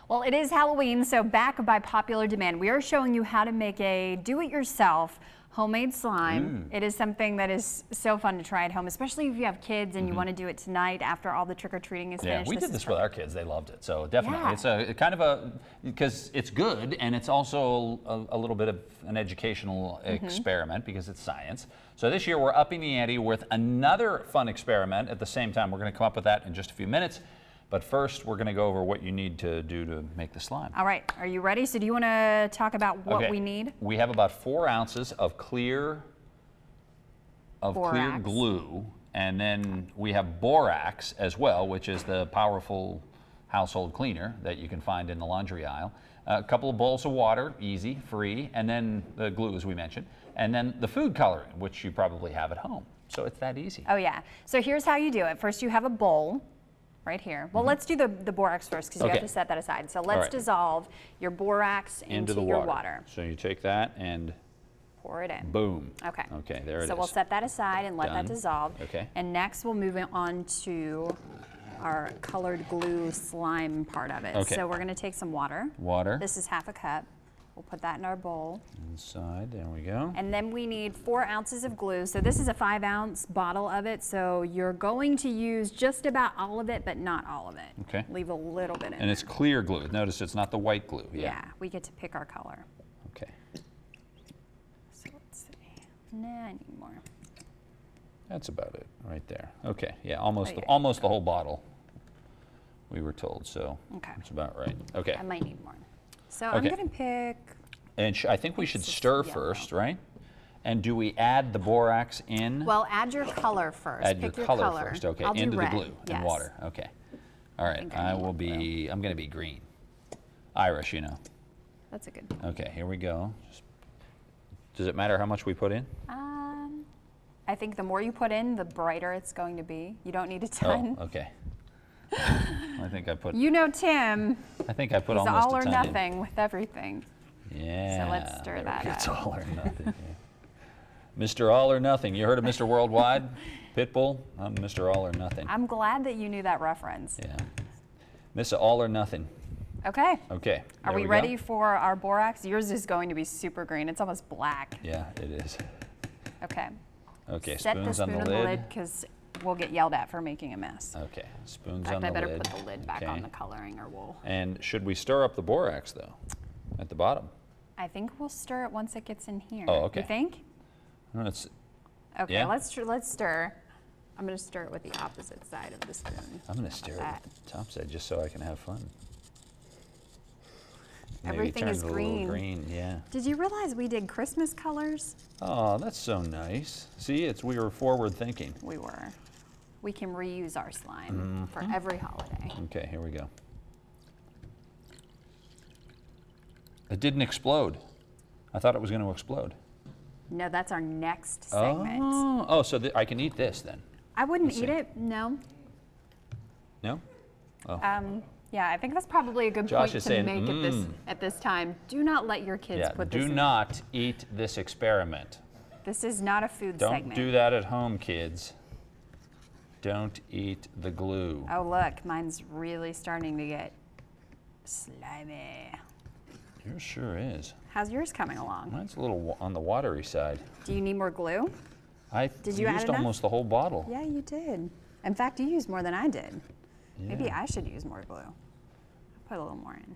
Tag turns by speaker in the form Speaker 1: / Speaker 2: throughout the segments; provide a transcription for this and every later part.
Speaker 1: Well, it is Halloween, so back by popular demand, we are showing you how to make a do-it-yourself homemade slime. It is something that is so fun to try at home, especially if you have kids and you want to do it tonight after all the trick-or-treating is finished.
Speaker 2: Yeah, we did this with our kids. They loved it. So definitely, it's a kind of a, because it's good and it's also a little bit of an educational experiment because it's science. So this year we're upping the ante with another fun experiment at the same time. We're going to come up with that in just a few minutes. But first, we're going to go over what you need to do to make the slime.
Speaker 1: All right, are you ready? So do you want to talk about what we need?
Speaker 2: We have about 4 ounces of clear glue, and then we have borax as well, which is the powerful household cleaner that you can find in the laundry aisle. A couple of bowls of water, easy, free, and then the glue, as we mentioned, and then the food coloring, which you probably have at home. So it's that easy.
Speaker 1: Oh yeah. So here's how you do it. First, you have a bowl. Right here. Well, let's do the borax first because you have to set that aside. So let's dissolve your borax into your water.
Speaker 2: So you take that and
Speaker 1: pour it in.
Speaker 2: Boom.
Speaker 1: Okay.
Speaker 2: Okay, there it is.
Speaker 1: So we'll set that aside and let that dissolve.
Speaker 2: Okay.
Speaker 1: And next we'll move it on to our colored glue slime part of it.
Speaker 2: Okay.
Speaker 1: So we're going to take some water.
Speaker 2: Water.
Speaker 1: This is half a cup. We'll put that in our bowl.
Speaker 2: Inside, there we go.
Speaker 1: And then we need 4 ounces of glue. So this is a 5-ounce bottle of it. So you're going to use just about all of it, but not all of it.
Speaker 2: Okay.
Speaker 1: Leave a little bit in
Speaker 2: And it's clear glue. Notice it's not the white glue.
Speaker 1: Yeah, we get to pick our color.
Speaker 2: Okay.
Speaker 1: So let's see. Nah, I need more.
Speaker 2: That's about it right there. Okay, yeah, almost the whole bottle, we were told. So that's about right. Okay.
Speaker 1: I might need more. So I'm going to pick...
Speaker 2: And I think we should stir first, right? And do we add the borax in?
Speaker 1: Well, add your color first.
Speaker 2: Add your color first, okay, into the glue and water. Okay. All right, I'm going to be green. Irish, you know.
Speaker 1: That's a good.
Speaker 2: Okay, here we go. Does it matter how much we put in?
Speaker 1: I think the more you put in, the brighter it's going to be. You don't need a ton.
Speaker 2: Oh, okay. I think I put...
Speaker 1: You know Tim.
Speaker 2: I think I put almost a ton in.
Speaker 1: It's all or nothing with everything.
Speaker 2: Yeah.
Speaker 1: So let's stir that up.
Speaker 2: It's all or nothing. Yeah. Mr. All or Nothing. You heard of Mr. Worldwide? Pitbull? I'm Mr. All or Nothing.
Speaker 1: I'm glad that you knew that reference.
Speaker 2: Yeah. Mr. All or Nothing.
Speaker 1: Okay.
Speaker 2: Okay.
Speaker 1: Are we ready for our borax? Yours is going to be super green. It's almost black.
Speaker 2: Yeah, it is.
Speaker 1: Okay.
Speaker 2: Okay,
Speaker 1: Set the spoon on the lid because we'll get yelled at for making a mess.
Speaker 2: Okay, spoons on the lid.
Speaker 1: I better put the lid back on the coloring or we'll...
Speaker 2: And should we stir up the borax though, at the bottom?
Speaker 1: I think we'll stir it once it gets in here.
Speaker 2: Oh, okay.
Speaker 1: You think?
Speaker 2: Okay,
Speaker 1: let's stir. I'm going to stir it with the opposite side of the spoon.
Speaker 2: I'm going to stir it with the top side just so I can have fun.
Speaker 1: Everything is green.
Speaker 2: Yeah.
Speaker 1: Did you realize we did Christmas colors?
Speaker 2: Oh, that's so nice. See, we were forward thinking.
Speaker 1: We were. We can reuse our slime for every holiday.
Speaker 2: Okay, here we go. It didn't explode. I thought it was going to explode.
Speaker 1: No, that's our next segment.
Speaker 2: Oh, so I can eat this then?
Speaker 1: I wouldn't eat it, no.
Speaker 2: No? Oh.
Speaker 1: Yeah, I think that's probably a good point to make at this time. Do not let your kids put this in.
Speaker 2: Do not eat this experiment.
Speaker 1: This is not a food segment.
Speaker 2: Don't do that at home, kids. Don't eat the glue.
Speaker 1: Oh, look, mine's really starting to get slimy.
Speaker 2: Yours sure is.
Speaker 1: How's yours coming along?
Speaker 2: Mine's a little on the watery side.
Speaker 1: Do you need more glue?
Speaker 2: Did you used almost the whole bottle.
Speaker 1: Yeah, you did. In fact, you used more than I did. Yeah. Maybe I should use more glue. I'll put a little more in.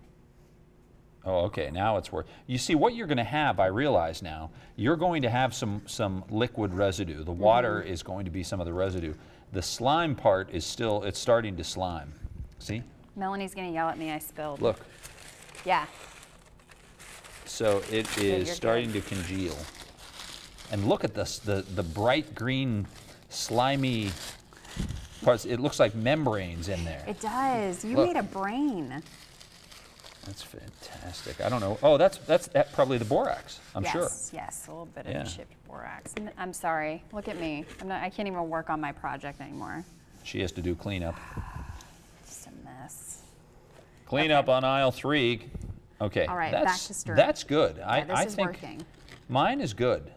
Speaker 2: Oh, okay, now it's worth. You see, what you're going to have, I realize now, you're going to have some liquid residue. The water is going to be some of the residue. The slime part is still, it's starting to slime. See?
Speaker 1: Melanie's going to yell at me I spilled.
Speaker 2: Look.
Speaker 1: Yeah.
Speaker 2: So it is starting to congeal. And look at this, the bright green, slimy parts. It looks like membranes in there.
Speaker 1: It does. You made a brain.
Speaker 2: That's fantastic. I don't know. Oh, that's probably the borax, I'm sure.
Speaker 1: Yes, a little bit of chipped borax. I'm sorry. Look at me. I can't even work on my project anymore.
Speaker 2: She has to do cleanup.
Speaker 1: Just a mess.
Speaker 2: Cleanup on aisle 3. Okay.
Speaker 1: All right, back to stirring.
Speaker 2: That's good.
Speaker 1: Yeah, this is
Speaker 2: think
Speaker 1: working.
Speaker 2: Mine is good.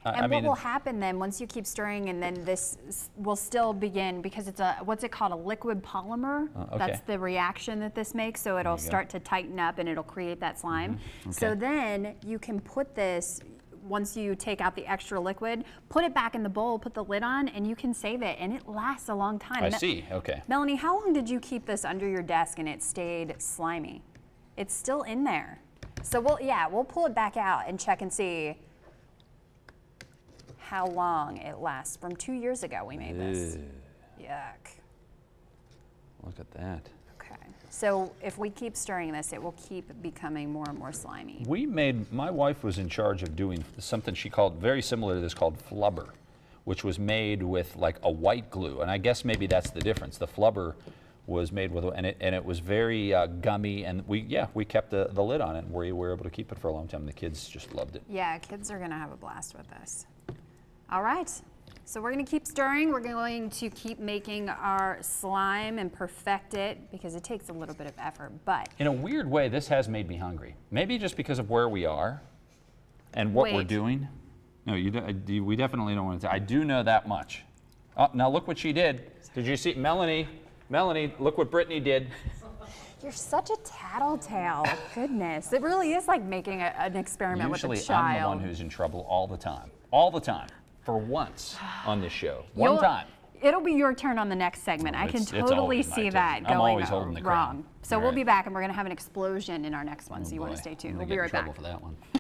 Speaker 1: And what will happen then, once you keep stirring, and then this will still begin, because it's a, what's it called, a liquid polymer?
Speaker 2: Okay.
Speaker 1: That's the reaction that this makes, so it'll start to tighten up and it'll create that slime. Okay. So then you can put this, once you take out the extra liquid, put it back in the bowl, put the lid on, and you can save it, and it lasts a long time.
Speaker 2: I see, okay.
Speaker 1: Melanie, how long did you keep this under your desk and it stayed slimy? It's still in there. So we'll pull it back out and check and see how long it lasts. From 2 years ago we made this. Yuck.
Speaker 2: Look at that.
Speaker 1: Okay. So if we keep stirring this, it will keep becoming more and more slimy.
Speaker 2: My wife was in charge of doing something she called, very similar to this, called flubber, which was made with like a white glue. And I guess maybe that's the difference. The flubber was made with, and it was very gummy, and we kept the lid on it, and we were able to keep it for a long time. The kids just loved it.
Speaker 1: Yeah, kids are gonna have a blast with this. All right, so we're gonna keep stirring. We're going to keep making our slime and perfect it, because it takes a little bit of effort, but.
Speaker 2: In a weird way, this has made me hungry. Maybe just because of where we are and what we're doing. No, we definitely don't want to. I do know that much. Oh, now look what she did. Did you see, Melanie, look what Brittany did.
Speaker 1: You're such a tattletale. Goodness. It really is like making an experiment with a child.
Speaker 2: Usually I'm the one who's in trouble all the time. All the time. For once on this show. One time.
Speaker 1: It'll be your turn on the next segment. I can totally see that going wrong.
Speaker 2: I'm always holding the crown.
Speaker 1: So we'll be back, and we're going to have an explosion in our next one, so you want to stay tuned. We'll be right back.
Speaker 2: For that one.